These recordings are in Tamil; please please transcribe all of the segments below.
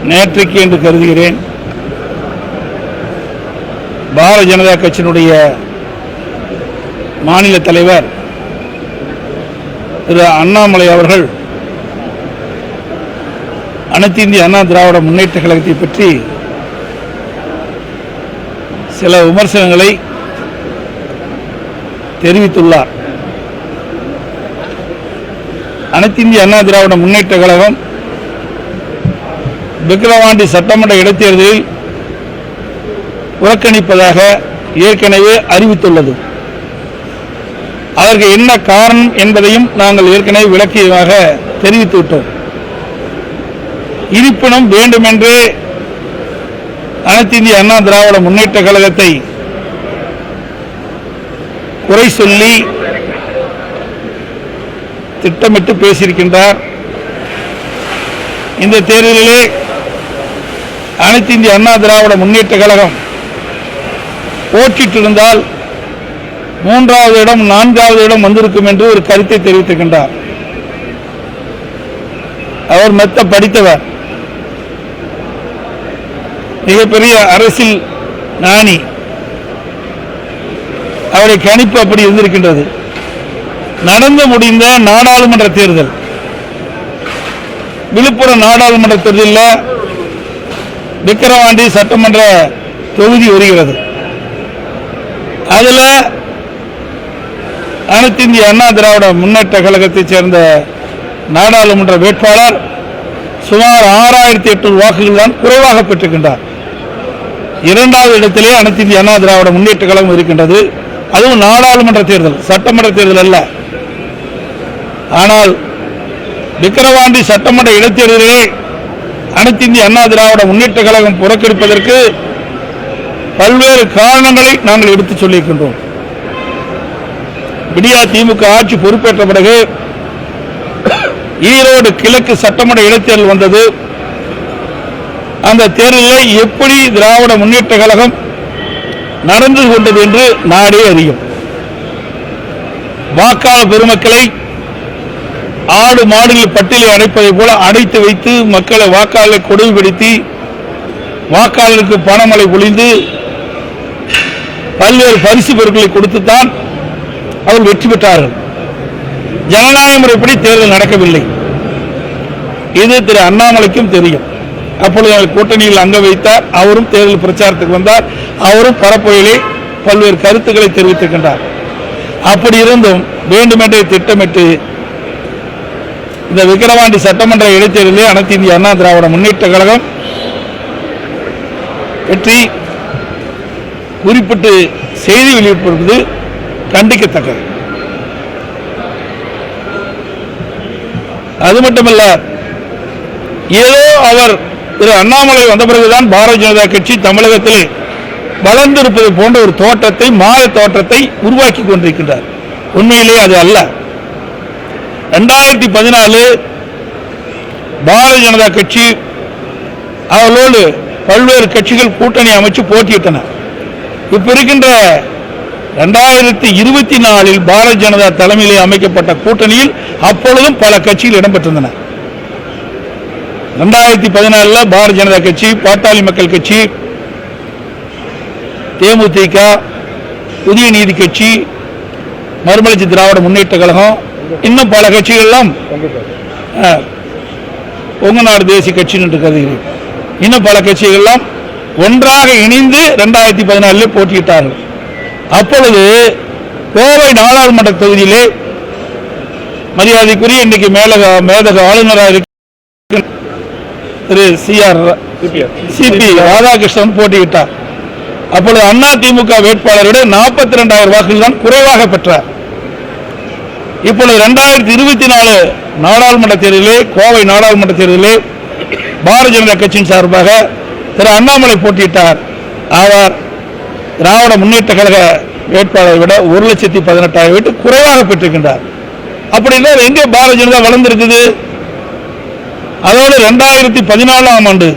நேற்றைக்கு என்று கருதுகிறேன் பாரதிய ஜனதா கட்சியினுடைய மாநில தலைவர் திரு அண்ணாமலை அவர்கள் அனைத்து இந்திய அண்ணா திராவிட முன்னேற்ற கழகத்தை பற்றி சில விமர்சனங்களை தெரிவித்துள்ளார். அனைத்து இந்திய அண்ணா திராவிட முன்னேற்ற கழகம் விக்கிரவாண்டி சட்டமன்ற இடைத்தேர்தலில் புறக்கணிப்பதாக ஏற்கனவே அறிவித்துள்ளது. அதற்கு என்ன காரணம் என்பதையும் நாங்கள் ஏற்கனவே விளக்கியதாக தெரிவித்துவிட்டோம். இருப்பினும் வேண்டுமென்றே அனைத்து இந்திய அண்ணா திராவிட முன்னேற்ற கழகத்தை குறை சொல்லி திட்டமிட்டு பேசியிருக்கின்றார். இந்த தேர்தலிலே அனைத்து இந்திய அண்ணா திராவிட முன்னேற்ற கழகம் போட்டிட்டிருந்தால் 3வது இடம் 4வது இடம் வந்திருக்கும் என்று ஒரு கருத்தை தெரிவித்திருக்கின்றார். அவர் மெத்த படித்தவர், மிகப்பெரிய அரசியல் ஞானி. அவருடைய கணிப்பு அப்படி இருந்திருக்கின்றது. நடந்து முடிந்த நாடாளுமன்ற தேர்தல், விழுப்புரம் நாடாளுமன்ற தேர்தலில் விக்கிரவாண்டி சட்டமன்ற தொகுதி வருகிறது. அதில் அனைத்து இந்திய அண்ணா திராவிட முன்னேற்ற கழகத்தைச் சேர்ந்த நாடாளுமன்ற வேட்பாளர் சுமார் 6800 வாக்குகள் தான் குறைவாக பெற்றிருக்கின்றார். 2வது இடத்திலே அனைத்து இந்திய அண்ணா திராவிட முன்னேற்ற கழகம் இருக்கின்றது. அதுவும் நாடாளுமன்ற தேர்தல், சட்டமன்ற தேர்தல் அல்ல. ஆனால் விக்கிரவாண்டி சட்டமன்ற இடைத்தேர்தலிலே அனைத்து இந்திய அண்ணா திராவிட முன்னேற்ற கழகம் புறக்கணிப்பதற்கு பல்வேறு காரணங்களை நாங்கள் எடுத்துச் சொல்லியிருக்கின்றோம். விடியா திமுக ஆட்சி பொறுப்பேற்ற பிறகு ஈரோடு கிழக்கு சட்டமன்ற இடைத்தேர்தல் வந்தது. அந்த தேர்தலை எப்படி திராவிட முன்னேற்ற கழகம் நடந்து கொண்டது என்று நாடே அறியும். வாக்காளர் பெருமக்களை ஆடு மாடுகள் பட்டியலை அடைப்பதை போல அடைத்து வைத்து மக்களை வாக்காளரை கொடுமைப்படுத்தி வாக்காளருக்கு பணமழை பொழிந்து பல்வேறு பரிசு பொருட்களை கொடுத்துத்தான் அவர் வெற்றி பெற்றார்கள். ஜனநாயக முறைப்படி தேர்தல் நடக்கவில்லை. இது திரு அண்ணாமலைக்கும் தெரியும். அப்பொழுது கூட்டணியில் அங்க வைத்தார். அவரும் தேர்தல் பிரச்சாரத்துக்கு வந்தார். அவரும் பரப்புரையிலே பல்வேறு கருத்துக்களை தெரிவித்திருக்கின்றார். அப்படி இருந்தும் வேண்டுமென்றே திட்டமிட்டு இந்த விக்கிரவாண்டி சட்டமன்ற இடைத்தேர்தலில் அனைத்து இந்திய அண்ணா திராவிட முன்னேற்ற கழகம் வெற்றி குறிப்பிட்டு செய்தி வெளியிட்டிருப்பது கண்டிக்கத்தக்கது. அது மட்டுமல்ல, ஏதோ அவர் திரு அண்ணாமலை வந்த பிறகுதான் பாரதிய ஜனதா கட்சி தமிழகத்திலே வளர்ந்திருப்பது போன்ற ஒரு தோற்றத்தை, மாய தோற்றத்தை உருவாக்கி கொண்டிருக்கின்றார். உண்மையிலேயே அது அல்ல. 2014 பாரதிய ஜனதா கட்சி அவர்களோடு பல்வேறு கட்சிகள் கூட்டணி அமைச்சு போட்டியிட்டன. இப்ப இருக்கின்ற 2024 பாரதிய ஜனதா தலைமையிலே அமைக்கப்பட்ட கூட்டணியில் அப்பொழுதும் பல கட்சிகள் இடம்பெற்றிருந்தன. 2014 பாரதிய ஜனதா கட்சி, பாட்டாளி மக்கள் கட்சி, தேமுதிக, புதிய நீதி கட்சி, மறுமலர்ச்சி திராவிட முன்னேற்ற கழகம், இன்னும் பல கட்சிகள் எல்லாம் கொங்குநாடு தேசிய கட்சி என்று கருதுகிறேன். இன்னும் பல கட்சிகள் எல்லாம் ஒன்றாக இணைந்து 2014 போட்டியிட்டார்கள். அப்பொழுது கோவை நாடாளுமன்ற தொகுதியிலே மரியாதைக்குரிய இன்றைக்கு மேதக ஆளுநராக திரு சிபி ராதாகிருஷ்ணன் போட்டியிட்டார். அப்பொழுது அண்ணா திமுக வேட்பாளருடைய 42,000 வாக்குகள் தான் குறைவாக பெற்றார். இப்பொழுது 2024 நாடாளுமன்ற தேர்தலிலே, கோவை நாடாளுமன்ற தேர்தலிலே பாரதிய ஜனதா கட்சியின் சார்பாக திரு அண்ணாமலை போட்டியிட்டார். அவர் திராவிட முன்னேற்ற கழக வேட்பாளரை விட 1,18,000 வீட்டு குறைவாக பெற்றிருக்கின்றார். அப்படின்னா எங்கே பாரதிய ஜனதா வளர்ந்திருக்குது? அதோடு 2014ஆம் ஆண்டு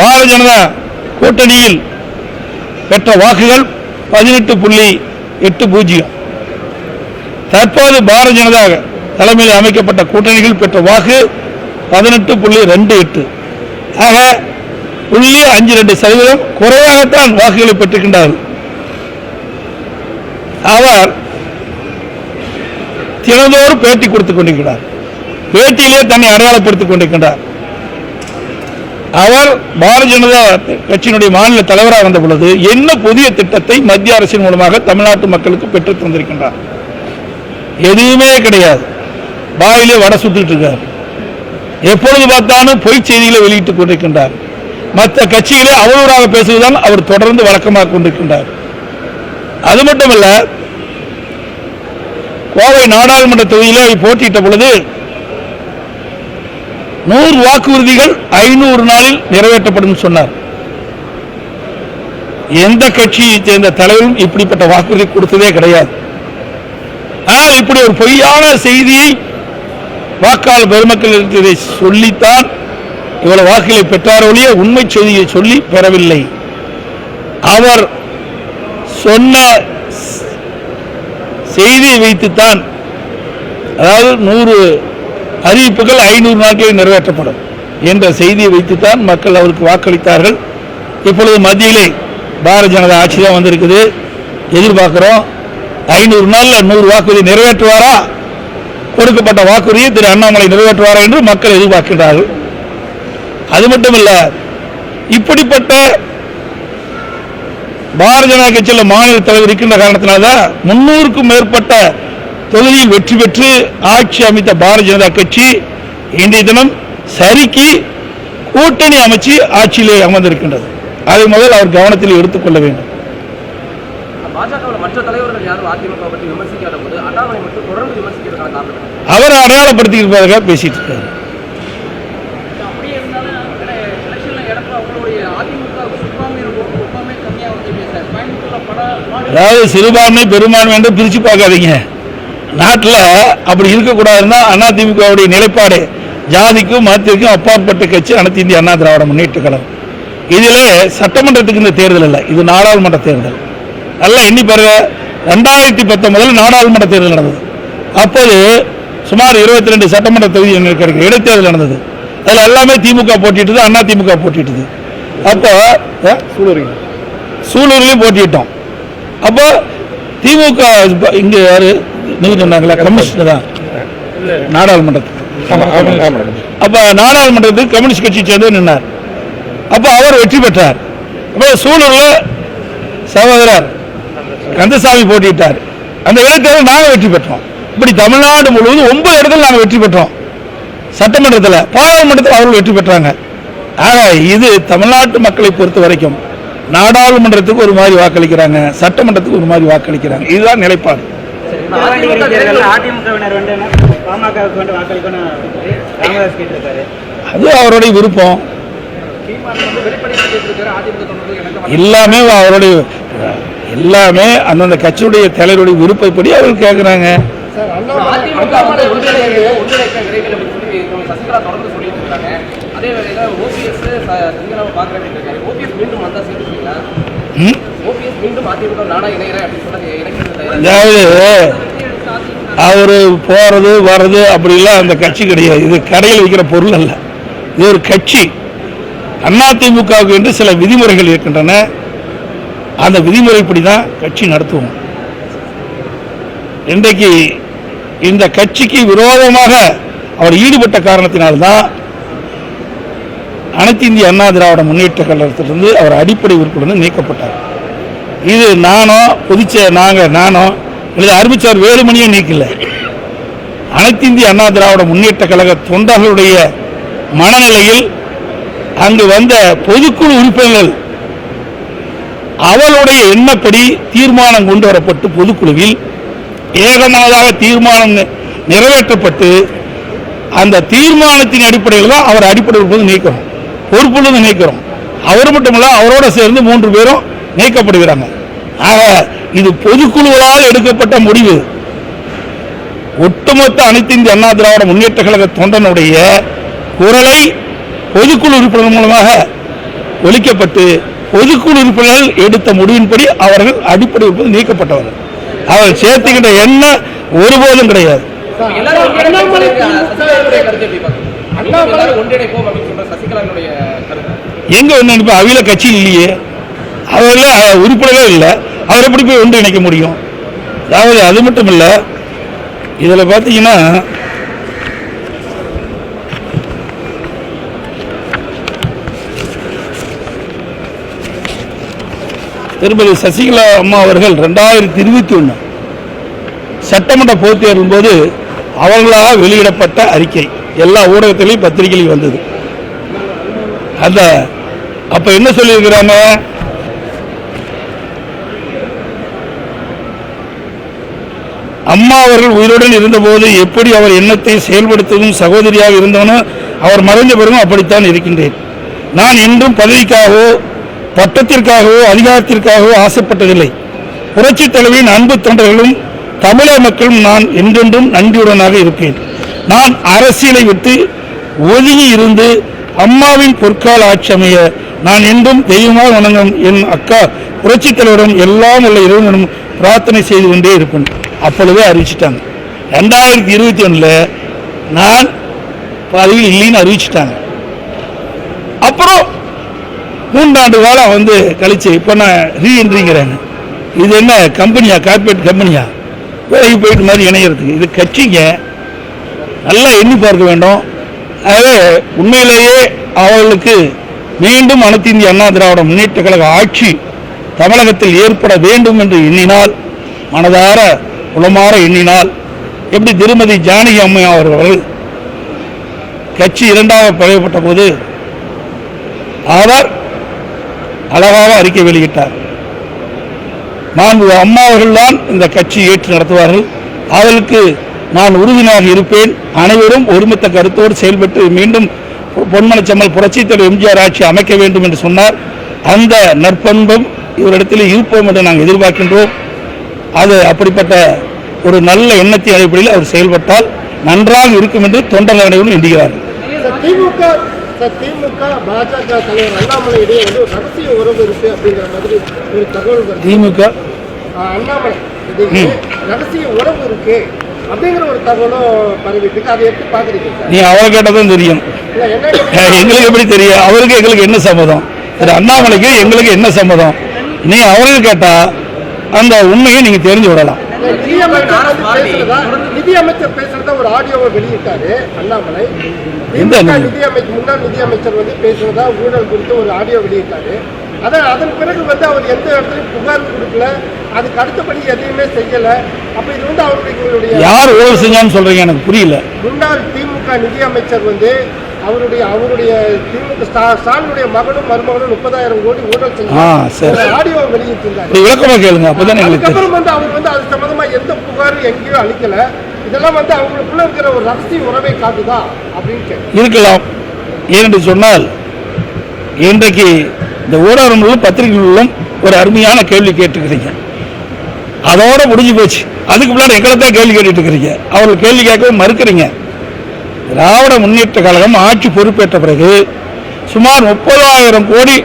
பாரதிய ஜனதா கூட்டணியில் பெற்ற வாக்குகள் 18.80. தற்போது பாரதிய ஜனதா தலைமையில் அமைக்கப்பட்ட கூட்டணிகள் பெற்ற வாக்கு 18.28. ஆக 0.52% குறைவாகத்தான் வாக்குகளை பெற்றிருக்கின்றார். அவர் தினந்தோறும் பேட்டி கொடுத்துக் கொண்டிருக்கிறார். பேட்டியிலே தன்னை அடையாளப்படுத்திக் கொண்டிருக்கின்றார். அவர் பாரதிய ஜனதா கட்சியினுடைய மாநில தலைவராக வந்த பொழுது என்ன புதிய திட்டத்தை மத்திய அரசின் மூலமாக தமிழ்நாட்டு மக்களுக்கு பெற்றுத் தந்திருக்கின்றார்? எதுவுமே கிடையாது. வாயிலே வடை சுத்திட்டு இருக்கார். எப்பொழுது பார்த்தாலும் பொய் செய்திகளை வெளியிட்டுக் கொண்டிருக்கின்றார். மற்ற கட்சிகளே அவதூறாக பேசுவதுதான் அவர் தொடர்ந்து வழக்கமாக கொண்டிருக்கின்றார். அது மட்டுமல்ல, கோவை நாடாளுமன்ற தொகுதியில் போட்டியிட்ட பொழுது 100 வாக்குறுதிகள் 500 நாளில் நிறைவேற்றப்படும் சொன்னார். எந்த கட்சியை சேர்ந்த தலைவரும் இப்படிப்பட்ட வாக்குறுதி கொடுத்ததே கிடையாது. ஆனால் இப்படி ஒரு பொய்யான செய்தியை வாக்காளர் பெருமக்கள் சொல்லித்தான் இவ்வளவு வாக்குகளை பெற்றாரோலிய உண்மை செய்தியை சொல்லி பெறவில்லை. அவர் சொன்ன செய்தியை வைத்துத்தான், அதாவது 100 அறிவிப்புகள் 500 நாட்களில் நிறைவேற்றப்படும் என்ற செய்தியை வைத்துத்தான் மக்கள் அவருக்கு வாக்களித்தார்கள். இப்பொழுது மத்தியிலே பாரதிய ஜனதா ஆட்சி தான் வந்திருக்குது. எதிர்பார்க்கிறோம் 500 நாளில் 100 வாக்குறுதி நிறைவேற்றுவாரா, கொடுக்கப்பட்ட வாக்குறுதியை திரு அண்ணாமலை நிறைவேற்றுவாரா என்று மக்கள் எதிர்பார்க்கின்றார்கள். அது மட்டுமல்ல, இப்படிப்பட்ட பாரதிய ஜனதா கட்சியில் மாநில தலைவர் இருக்கின்ற காரணத்தினால்தான் 300க்கும் மேற்பட்ட தொகுதியில் வெற்றி பெற்று ஆட்சி அமைத்த பாரதிய ஜனதா கட்சி இன்றைய தினம் சரிக்கு கூட்டணி அமைச்சு ஆட்சியிலே அமர்ந்திருக்கின்றது. அதை முதல் அவர் கவனத்தில் எடுத்துக்கொள்ள வேண்டும். அவர் அடையாளப்படுத்தி இருப்பதாக பேசிட்டு இருக்காரு. அதாவது சிறுபான்மை பெரும்பான்மை என்று பிரிச்சு பார்க்காதீங்க. நாட்டில் அப்படி இருக்கக்கூடாதுன்னா அதிமுகவுடைய நிலைப்பாடு ஜாதிக்கும் மதத்திற்கும் அப்பாற்பட்ட கட்சி அனைத்து இந்திய அண்ணா திராவிட முன்னேற்ற கழகம். இதில் சட்டமன்றத்துக்கு இந்த தேர்தல் இல்லை, இது நாடாளுமன்ற தேர்தல். நல்லா எண்ணி பாருங்க. 2019 நாடாளுமன்ற தேர்தல் நடந்தது. அப்போது சுமார் 22 சட்டமன்ற தொகுதி கிடைக்கும் இடைத்தேர்தல் நடந்தது. அதில் எல்லாமே திமுக போட்டிட்டது, அண்ணா திமுக போட்டிட்டது. அப்போ சூலூர்லையும் போட்டிட்டோம். அப்போ திமுக இங்க யாரு நீங்க சொன்னாங்களா, கம்யூனிஸ்ட் தான் நாடாளுமன்றத்துக்கு. அப்ப நாடாளுமன்றத்துக்கு கம்யூனிஸ்ட் கட்சி சேர்ந்து நின்றார். அப்ப அவர் வெற்றி பெற்றார். அப்ப சூலூர்ல சகோதரர் கந்தசாமி போட்டிட்டார். அந்த இடைத்தேர்தல் நாங்கள் வெற்றி பெற்றோம். இப்படி தமிழ்நாடு முழுவதும் 9 இடத்துல நாங்கள் வெற்றி பெற்றோம். சட்டமன்றத்தில், பாராளுமன்றத்தில் அவர்கள் வெற்றி பெற்றாங்க. ஆக இது தமிழ்நாட்டு மக்களை பொறுத்த வரைக்கும் நாடாளுமன்றத்துக்கு ஒரு மாதிரி வாக்களிக்கிறாங்க, சட்டமன்றத்துக்கு ஒரு மாதிரி வாக்களிக்கிறாங்க. இதுதான் நிலைப்பாடு. அது அவருடைய விருப்பம். எல்லாமே அந்தந்த கட்சியுடைய தலைவருடைய விருப்பப்படி அவர்கள் கேட்கிறாங்க. அவரு போறது வர்றது அப்படிலாம் அந்த கட்சி கிடையாது. இது கடையில் வைக்கிற பொருள் அல்ல, இது ஒரு கட்சி. அதிமுகவுக்கு என்று சில விதிமுறைகள் இருக்கின்றன. அந்த விதிமுறைப்படி தான் கட்சி நடத்துவோம். இன்றைக்கு இந்த கட்சிக்கு விரோதமாக அவர் ஈடுபட்ட காரணத்தினால்தான் அனைத்து இந்திய அண்ணா திராவிட முன்னேற்ற கழகத்திலிருந்து அவர் அடிப்படை உறுப்பிலிருந்து நீக்கப்பட்டார். இது நானோ இல்லை அறிவிச்சார் வேலுமணியை நீக்கல. அனைத்து இந்திய அண்ணா திராவிட முன்னேற்ற கழக தொண்டர்களுடைய மனநிலையில் அங்கு வந்த பொதுக்குழு உறுப்பினர்கள் அவளுடைய எண்ணப்படி தீர்மானம் கொண்டு வரப்பட்டு பொதுக்குழுவில் ஏகமனதாக தீர்மானம் நிறைவேற்றப்பட்டு அந்த தீர்மானத்தின் அடிப்படையில் தான் அவர் அடிப்படை உறுப்பினர் நீக்கிறோம், பொறுப்புள்ளது நீக்கிறோம். அவர் மட்டுமல்ல, அவரோட சேர்ந்து 3 பேரும் நீக்கப்படுகிறாங்க. ஆக இது பொதுக்குழுவால் எடுக்கப்பட்ட முடிவு. ஒட்டுமொத்த அனைத்து இந்திய அண்ணா திராவிட முன்னேற்ற கழக தொண்டனுடைய குரலை பொதுக்குழு உறுப்பினர் மூலமாக ஒலிக்கப்பட்டு பொதுக்குழு உறுப்பினர்கள் எடுத்த முடிவின்படி அவர்கள் அடிப்படை உறுப்பினர் நீக்கப்பட்டவர்கள். அவர் சேர்த்துக்கிட்ட எண்ணம் ஒருபோதும் கிடையாது. எங்க ஒன்று அவையில கட்சி இல்லையே, அவர்கள் உறுப்பினரே இல்லை, அவரை எப்படி போய் ஒன்றிணைக்க முடியும்? அதாவது அது மட்டும் இல்லை, இதில் பார்த்தீங்கன்னா திருமதி சசிகலா அம்மா அவர்கள் 2021 சட்டமன்ற பொதுத் தேர்தலின் போது அவர்களாக வெளியிடப்பட்ட அறிக்கை எல்லா ஊடகத்திலையும் பத்திரிகையிலும் வந்தது. அந்த அப்ப என்ன சொல்லியிருக்கிறாங்க, அம்மா அவர்கள் உயிருடன் இருந்தபோது எப்படி அவர் எண்ணத்தை செயல்படுத்தவும் சகோதரியாக இருந்தவனும் அவர் மறைந்த பிறகும் அப்படித்தான் இருக்கின்றேன். நான் என்றும் பதவிக்காகவோ பட்டத்திற்காகவோ அதிகாரத்திற்காகவோ ஆசைப்பட்டதில்லை. புரட்சித் தலைவியின் அன்பு தொண்டர்களும் தமிழக மக்களும் நான் என்றென்றும் நன்றியுடனாக இருப்பேன். நான் அரசியலை விட்டு ஒதுங்கி இருந்து அம்மாவின் பொற்கால ஆட்சி அமைய நான் என்றும் தெய்வமாக வணங்கும் என் அக்கா புரட்சித் தலைவரிடம் எல்லாம் உள்ள இறைவனும் பிரார்த்தனை செய்து கொண்டே இருப்பேன். அப்பொழுதே அறிவிச்சிட்டாங்க. 2021 நான் பதவியில் இல்லைன்னு அறிவிச்சிட்டாங்க. அப்புறம் 3 ஆண்டு காலம் கழிச்சு இப்போ நான் ரீஎன்ட்ரிங்கிறாங்க. இது என்ன கம்பெனியா, கார்பரேட் கம்பெனியா, வேலைக்கு போயிட்டு மாதிரி இணையறதுக்கு? இது கட்சிங்க, நல்லா எண்ணி பார்க்க வேண்டும். ஆகவே உண்மையிலேயே அவர்களுக்கு மீண்டும் அனைத்து இந்திய அண்ணா திராவிட முன்னேற்ற கழக ஆட்சி தமிழகத்தில் ஏற்பட வேண்டும் என்று எண்ணினால், மனதார உளமாற எண்ணினால், எப்படி திருமதி ஜானகி அம்மையா அவர்கள் கட்சி 2ஆக பிளவுபட்ட போது அவர் அழகாக அறிக்கை வெளியிட்டார். மாண்பு அம்மா அவர்கள்தான் இந்த கட்சி ஏற்று நடத்துவார்கள், அவர்களுக்கு நான் உறுதியாக இருப்பேன், அனைவரும் ஒருமித்த கருத்தோடு செயல்பட்டு மீண்டும் பொன்மனச்செம்மல் புரட்சித் தலைவர் எம்ஜிஆர் ஆட்சி அமைக்க வேண்டும் என்று சொன்னார். அந்த நற்பண்பும் இவரிடத்தில் இருப்போம் என்று நாங்கள் எதிர்பார்க்கின்றோம். அது அப்படிப்பட்ட ஒரு நல்ல எண்ணத்தின் அடிப்படையில் அவர் செயல்பட்டால் நன்றாக இருக்கும் என்று தொண்டர்கள் அனைவரும் எண்ணுகிறார்கள். திமுக பாஜக தலைவர் அண்ணாமலை இடையே ரகசிய உறவு இருக்கு அப்படிங்கிற மாதிரி ஒரு தகவல். திமுக அண்ணாமலை ரகசிய உறவு இருக்கு அப்படிங்கிற ஒரு தகவலும் பரவிட்டு, அதை எப்படி பாக்குறீங்க? நீ அவரை கேட்டதும் தெரியும், எங்களுக்கு எப்படி தெரியும்? அவருக்கு எங்களுக்கு என்ன சம்மதம்? திரு அண்ணாமலைக்கு எங்களுக்கு என்ன சம்மதம்? நீ அவருக்கு கேட்டா அந்த உண்மையை நீங்க தெரிஞ்சு விடலாம். நிதி அமைச்சர் பேசுறத ஒரு ஆடியோவை வெளியிட்டாரு அண்ணாமலை. முன்னாள் நிதி அமைச்சர் பேசுறதா ஊழல் குறித்து ஒரு ஆடியோ வெளியிட்டாரு. அதன் பிறகு அவர் எந்த இடத்துலையும் புகார் கொடுக்கல, அதுக்கு அடுத்தபடி எதையுமே செய்யல. அப்ப இது அவருடைய யார் ஊழல் செஞ்சான்னு சொல்றீங்க? எனக்கு புரியல. முன்னாள் திமுக நிதி அமைச்சர் அவருடைய திமுக ஸ்டாலினுடைய மகனும் மருமகனும் 30,000 கோடி ஊழல் செஞ்சாங்க, ஆடியோ வெளியிட்டிருந்தாங்க. விளக்கமா கேளுங்க, அப்பதான் அதுக்கப்புறம் அவர் அது சம்பந்தமா எந்த புகாரும் எங்கேயோ அளிக்கல. இதெல்லாம் அவங்களுக்குள்ள இருக்கிற ஒரு ரகசிய உறவை காட்டுதா அப்படின்னு இருக்கலாம். ஏனென்று சொன்னால் இன்றைக்கு இந்த ஊடகங்களும் பத்திரிகைகளிலும் ஒரு அருமையான கேள்வி கேட்டுக்கிறீங்க, அதோட முடிஞ்சு போச்சு. அதுக்கு முன்னாடி எங்களைத்தான் கேள்வி கேட்டுட்டு இருக்கிறீங்க, அவர்கள் கேள்வி கேட்கவும் மறுக்கிறீங்க. திராவிட முன்னேற்ற கழகம் ஆட்சி பொறுப்பேற்ற பிறகு சுமார் 30,000 கோடி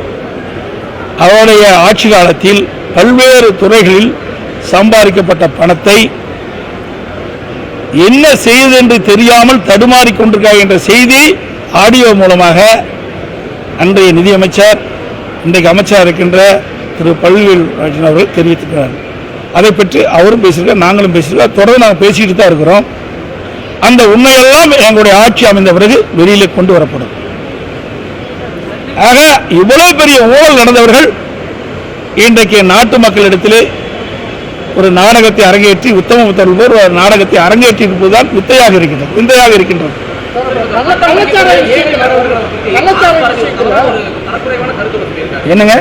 அவருடைய ஆட்சி காலத்தில் பல்வேறு துறைகளில் சம்பாதிக்கப்பட்ட பணத்தை என்ன செய்வது என்று தெரியாமல் தடுமாறிக் கொண்டிருக்கிறார் என்ற செய்தி ஆடியோ மூலமாக அன்றைய நிதியமைச்சர், இன்றைக்கு அமைச்சர் இருக்கின்ற திரு பழனிவேல் அவர்கள் தெரிவித்திருக்கிறார். அதை பற்றி அவரும் பேசியிருக்கார், நாங்களும் பேசியிருக்கோம், தொடர்ந்து நாங்கள் பேசிட்டு தான் இருக்கிறோம். அந்த உண்மையெல்லாம் எங்களுடைய ஆட்சி அமைந்த பிறகு வெளியிலே கொண்டு வரப்படும். ஆக இவ்வளவு பெரிய ஊழல் நடந்தவர்கள் இன்றைக்கு நாட்டு மக்களிடத்திலே ஒரு நாடகத்தை அரங்கேற்றி, உத்தம புத்தர் ஒரு நாடகத்தை அரங்கேற்றி இருப்பதுதான் விந்தையாக இருக்கின்றது. என்னங்க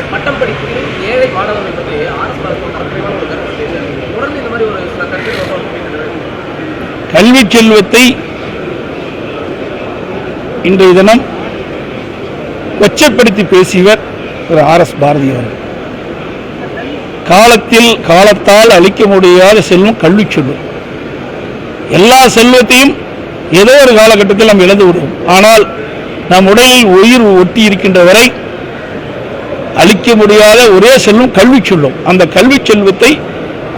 கல்வி செல்வத்தை இன்றைய தினம் கொச்சைப்படுத்தி பேசியவர் திரு RS பாரதி அவர்கள். காலத்தால் அளிக்க முடியாத செல்வம் கல்வி செல்வம். எல்லா செல்வத்தையும் ஏதோ ஒரு காலகட்டத்தில் நாம் இழந்து விடுவோம். ஆனால் நம் உடலில் உயிர் ஒட்டி இருக்கின்ற வரை அளிக்க முடியாத ஒரே செல்வம் கல்வி செல்வம். அந்த கல்வி செல்வத்தை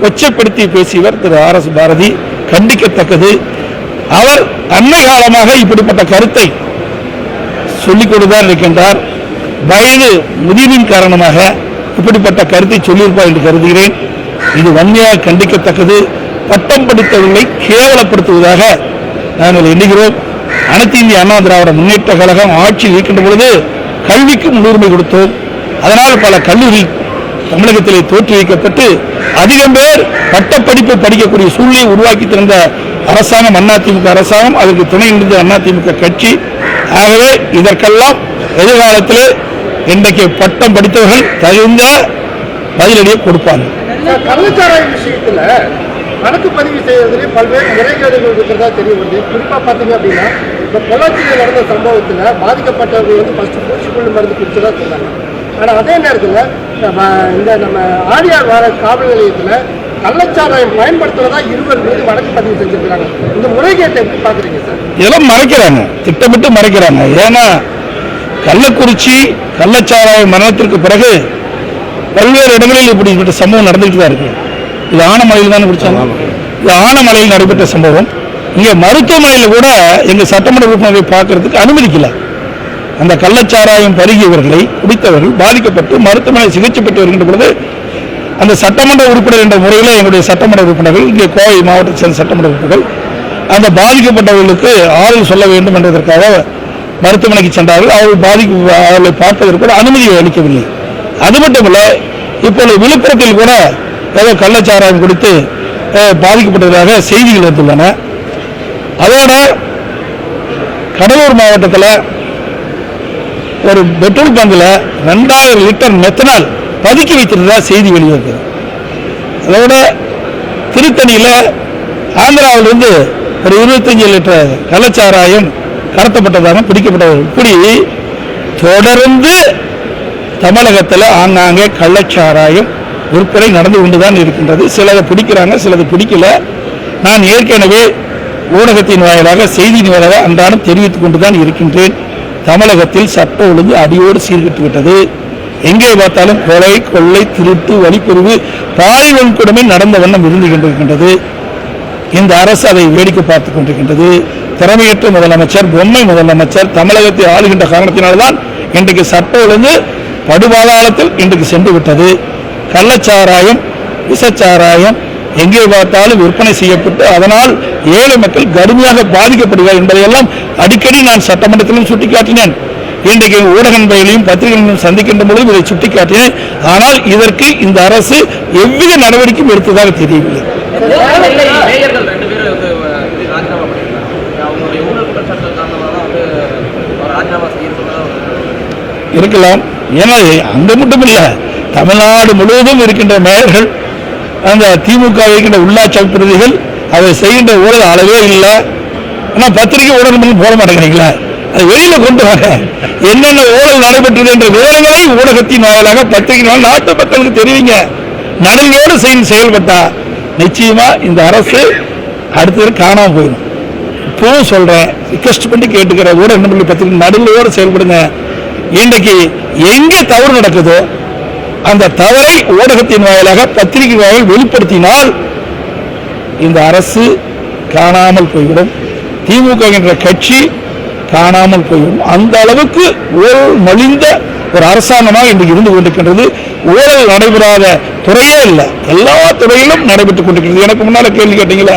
கொச்சைப்படுத்தி பேசியவர் திரு RS பாரதி, கண்டிக்கத்தக்கது. அவர் அண்மை காலமாக இப்படிப்பட்ட கருத்தை சொல்லிக் கொண்டுதான் இருக்கின்றார். வயது முதிர்வின் காரணமாக இப்படிப்பட்ட கருத்தை சொல்லியிருப்பார் என்று கருதுகிறேன். இது வன்மையாக கண்டிக்கத்தக்கது. பட்டம் படித்தவர்களை கேவலப்படுத்துவதாக நாங்கள் எண்ணுகிறோம். அனைத்து இந்திய அண்ணா திராவிட முன்னேற்ற கழகம் ஆட்சியில் இருக்கின்ற பொழுது கல்விக்கு முன்னுரிமை கொடுத்தோம். அதனால் பல கல்லூரி தமிழகத்திலே தோற்றுவிக்கப்பட்டு அதிகம் பேர் பட்டப்படிப்பை படிக்கக்கூடிய சூழ்நிலையை உருவாக்கி தந்த அரசாங்கம் அதிமுக அரசாங்கம், அதற்கு துணை நின்ற அதிமுக கட்சி. ஆகவே இதற்கெல்லாம் எதிர்காலத்தில் இன்றைக்கு பட்டம் படித்தவர்கள் தகுந்த பதிலடியை கொடுப்பாங்க. கள்ளச்சாராய விஷயத்துல வழக்கு பதிவு செய்வதிலே பல்வேறு முறைகேடுகள் இருக்கிறதா தெரிய வருது. குறிப்பா பாத்தீங்க அப்படின்னா இந்த பொள்ளாச்சியில் நடந்த சம்பவத்துல பாதிக்கப்பட்டவர்கள் ஃபர்ஸ்ட் பூச்சிக்கொல்லி மருந்து குடிச்சதா சொன்னாங்க. ஆனா அதே நேரத்துல இந்த நம்ம ஆடியார் வார காவல் நிலையத்துல கள்ளச்சாராயம் பயன்படுத்துவதா 20 மீது வழக்கு பதிவு செஞ்சிருக்கிறாங்க. இந்த முறைகேட்டை எப்படி பாக்குறீங்க சார்? இதெல்லாம் மறைக்கிறாங்க, திட்டமிட்டு மறைக்கிறாங்க. ஏன்னா கள்ளக்குறிச்சி கள்ளச்சாராய மரணத்திற்கு பிறகு பல்வேறு இடங்களில் இப்படிப்பட்ட சம்பவம் நடந்துகிட்டு தான் இருக்கு. இது ஆனமலையில் தானே பிடிச்சாங்க. இது ஆனமலையில் நடைபெற்ற சம்பவம். இங்கே மருத்துவமனையில் கூட எங்கள் சட்டமன்ற உறுப்பினரை பார்க்கறதுக்கு அனுமதிக்கல. அந்த கள்ளச்சாராயம் பருகியவர்களை குடித்தவர்கள் பாதிக்கப்பட்டு மருத்துவமனை சிகிச்சை பெற்று வருகின்ற பொழுது அந்த சட்டமன்ற உறுப்பினர் என்ற முறையில் எங்களுடைய சட்டமன்ற உறுப்பினர்கள், இங்கே கோவை மாவட்டத்தை சேர்ந்த சட்டமன்ற உறுப்பினர்கள் அந்த பாதிக்கப்பட்டவர்களுக்கு ஆறுதல் சொல்ல வேண்டும் என்பதற்காக மருத்துவமனைக்கு சென்றார்கள். அவர்களை பார்ப்பதற்கு கூட அனுமதி அளிக்கவில்லை. அது மட்டுமல்ல, இப்பொழுது விழுப்புரத்தில் கூட ஏதோ கள்ளச்சாராயம் குடித்து பாதிக்கப்பட்டதாக செய்திகள் வந்துள்ளன. அதோட கடலூர் மாவட்டத்தில் ஒரு பெட்ரோல் பங்கில் 2000 லிட்டர் மெத்தனால் பதுக்கி வைத்திருந்ததா செய்தி வெளிவருகிறது. அதோட திருத்தணியில் ஆந்திராவிலிருந்து ஒரு 25 லிட்டர் கள்ளச்சாராயம் கடத்தப்பட்டதாக பிடிக்கப்பட்டவர்கள். இப்படி தொடர்ந்து தமிழகத்தில் ஆங்காங்கே கள்ளச்சாராயம் விற்பனை நடந்து கொண்டுதான் இருக்கின்றது. சிலதை பிடிக்கிறாங்க, சிலது பிடிக்கல. நான் ஏற்கனவே ஊடகத்தின் வாயிலாக செய்தியின் வாயிலாக அன்றாடம் தெரிவித்துக் கொண்டுதான் இருக்கின்றேன். தமிழகத்தில் சட்ட ஒழுங்கு அடியோடு சீர்கிட்டு விட்டது. எங்கே பார்த்தாலும் கொலை, கொள்ளை, திருட்டு, வழிப்பறிவு, பாலியல் வன்கொடுமை நடந்த வண்ணம் இருந்து கொண்டிருக்கின்றது. இந்த அரசு அதை வேடிக்கை பார்த்துக் கொண்டிருக்கின்றது. திறமையற்ற முதலமைச்சர், பொம்மை முதலமைச்சர் தமிழகத்தை ஆளுகின்ற காரணத்தினால்தான் இன்றைக்கு சட்ட ஒழுங்கு படுபாதாளத்தில் இன்றைக்கு சென்று விட்டது. கள்ளச்சாராயம், விஷச்சாராயம் எங்கே பார்த்தாலும் விற்பனை செய்யப்பட்டு அதனால் ஏழை மக்கள் கடுமையாக பாதிக்கப்படுகிறார் என்பதையெல்லாம் அடிக்கடி நான் சட்டமன்றத்திலும் சுட்டிக்காட்டினேன். இன்றைக்கு ஊடகங்களையும் பத்திரிகைகளையும் சந்திக்கின்ற பொழுது இதை சுட்டிக்காட்டினேன். ஆனால் இதற்கு இந்த அரசு எவ்வித நடவடிக்கையும் எடுத்ததாக தெரியவில்லை. இருக்கலாம். ஏன்னா அங்க மட்டும் இல்ல, தமிழ்நாடு முழுவதும் இருக்கின்ற மேயர்கள், அந்த திமுக இருக்கின்ற உள்ளாட்சி பிரதிகள் அதை செய்கின்ற ஊழல் அளவே இல்லை. ஆனால் பத்திரிகை ஊடகங்கள் போட மாட்டேங்கிறீங்களா? அதை வெளியில கொண்டு வாங்க. என்னென்ன ஊழல் நடைபெற்றது என்ற விவரங்களை ஊடகத்தின் வாயிலாக பத்திரிகை நாட்டு மக்களுக்கு தெரிவிங்க. நடுநிலையோடு செயல்பட்டா நிச்சயமா இந்த அரசு அடுத்தது காணாம போயிடும். இப்பவும் சொல்றேன், ரிக்வெஸ்ட் பண்ணி கேட்டுக்கிற ஊடக பத்திரிகை நடுநிலையோடு செயல்படுங்க. இன்றைக்கு எங்கே தவறு நடக்குதோ அந்த தவறை ஊடகத்தின் வாயிலாக பத்திரிகை வாயில் வெளிப்படுத்தினால் இந்த அரசு காணாமல் போய்விடும். திமுக என்ற கட்சி காணாமல் போய்விடும். அந்த அளவுக்கு ஊழல் மலிந்த ஒரு அரசாங்கமாக இன்றைக்கு இருந்து கொண்டிருக்கின்றது. ஊழல் நடைபெறாத துறையே இல்லை, எல்லா துறையிலும் நடைபெற்றுக் கொண்டிருக்கிறது. எனக்கு முன்னால கேள்வி கேட்டீங்களா,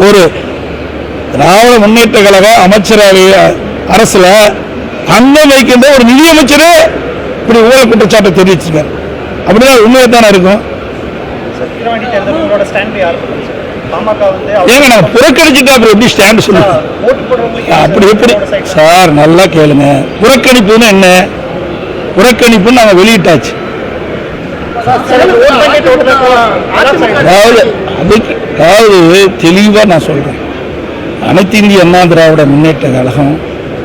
ஒரு திராவிட முன்னேற்ற கழக அமைச்சரவை அரசுல அங்கம் வைக்கின்ற ஒரு நிதியமைச்சரே இப்படி ஊழல் குற்றச்சாட்டை தெரிவிச்சிருக்காரு. அப்படிதான் உண்மையை தானே இருக்கும். ஏங்க நான் புறக்கணிச்சுட்டு அப்புறம் எப்படி ஸ்டாண்ட் சொல்லுங்க? அப்படி எப்படி சார், நல்லா கேளுங்க. புறக்கணிப்புன்னு என்ன? புறக்கணிப்புன்னு நாங்கள் வெளியிட்டாச்சு. அதாவது தெளிவா நான் சொல்றேன், அனைத்து இந்திய அண்ணா திராவிட முன்னேற்ற கழகம்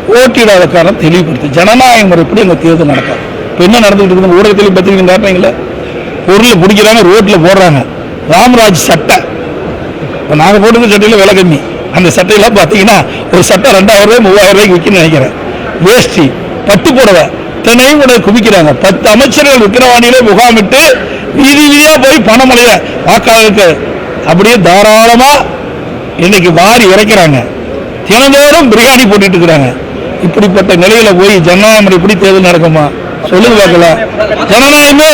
போட்டியிடாத காரணம் தெளிவுபடுத்தி ஜனநாயக முறைப்படி எங்க தேர்தல் நடக்கும். இப்போ என்ன நடந்துகிட்டு இருக்குது? ஊடகத்திலையும் பத்திரிகை காட்டுறீங்களா? பொருளை பிடிக்கிறாங்க, ரோட்ல போடுறாங்க. ராம்ராஜ் சட்டை, இப்போ நாங்கள் போட்டுக்கிற சட்டையில் விலை கம்மி. அந்த சட்டையெல்லாம் பார்த்தீங்கன்னா ஒரு சட்டை 2000 ரூபாய் 3000 ரூபாய்க்கு விற்கணும்னு நினைக்கிறேன். வேஷ்டி, பட்டு புடவை இத்தனையும் கூட குவிக்கிறாங்க. 10 அமைச்சர்கள் விக்கிரவாணியிலே முகாமிட்டு வீதி வீதியா போய் பணமலையில வாக்காளருக்கு அப்படியே தாராளமா இன்னைக்கு வாரி இறைக்கிறாங்க. தினந்தோறும் பிரியாணி போட்டுட்டு இருக்கிறாங்க. இப்படிப்பட்ட நிலையில போய் ஜனநாயகம் முறைப்படி தேர்தல் நடக்குமா? சொல்லுங்க பார்க்கலாம். ஜனநாயகமே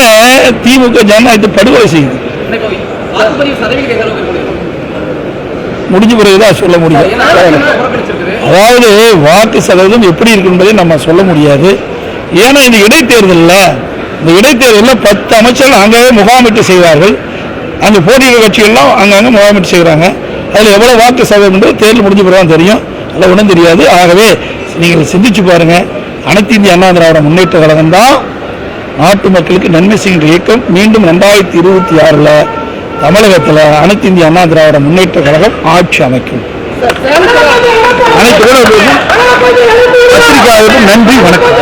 திமுக ஜனநாயகத்தை படுகொலை செய்யுது. முடிஞ்ச பிறகுதான் சொல்ல முடியும். அதாவது வாக்கு சதவீதம் எப்படி இருக்கு என்பதை நம்ம சொல்ல முடியாது. ஏன்னா இந்த இடைத்தேர்தலில் 10 அமைச்சர்கள் அங்கேயே முகாமிட்டு செய்வார்கள். அங்கே போட்டியிட கட்சிகள்லாம் அங்கங்கே முகாமிட்டு செய்கிறாங்க. அதில் எவ்வளோ வாக்கு சதவீதம் என்பது தேர்தல் முடிஞ்ச பிறகு தான் தெரியும். அதில் ஒன்றும் தெரியாது. ஆகவே நீங்கள் சிந்திச்சு பாருங்க, அனைத்து இந்திய அண்ணா திராவிட முன்னேற்ற கழகம் தான் நாட்டு மக்களுக்கு நன்மை செய்கின்ற இயக்கம். மீண்டும் 2026 தமிழகத்தில் அனைத்து இந்திய அண்ணா திராவிட முன்னேற்ற கழகம் ஆட்சி அமைக்கும். அனைத்து பத்திரிகையாளர்களுக்கும் நன்றி, வணக்கம்.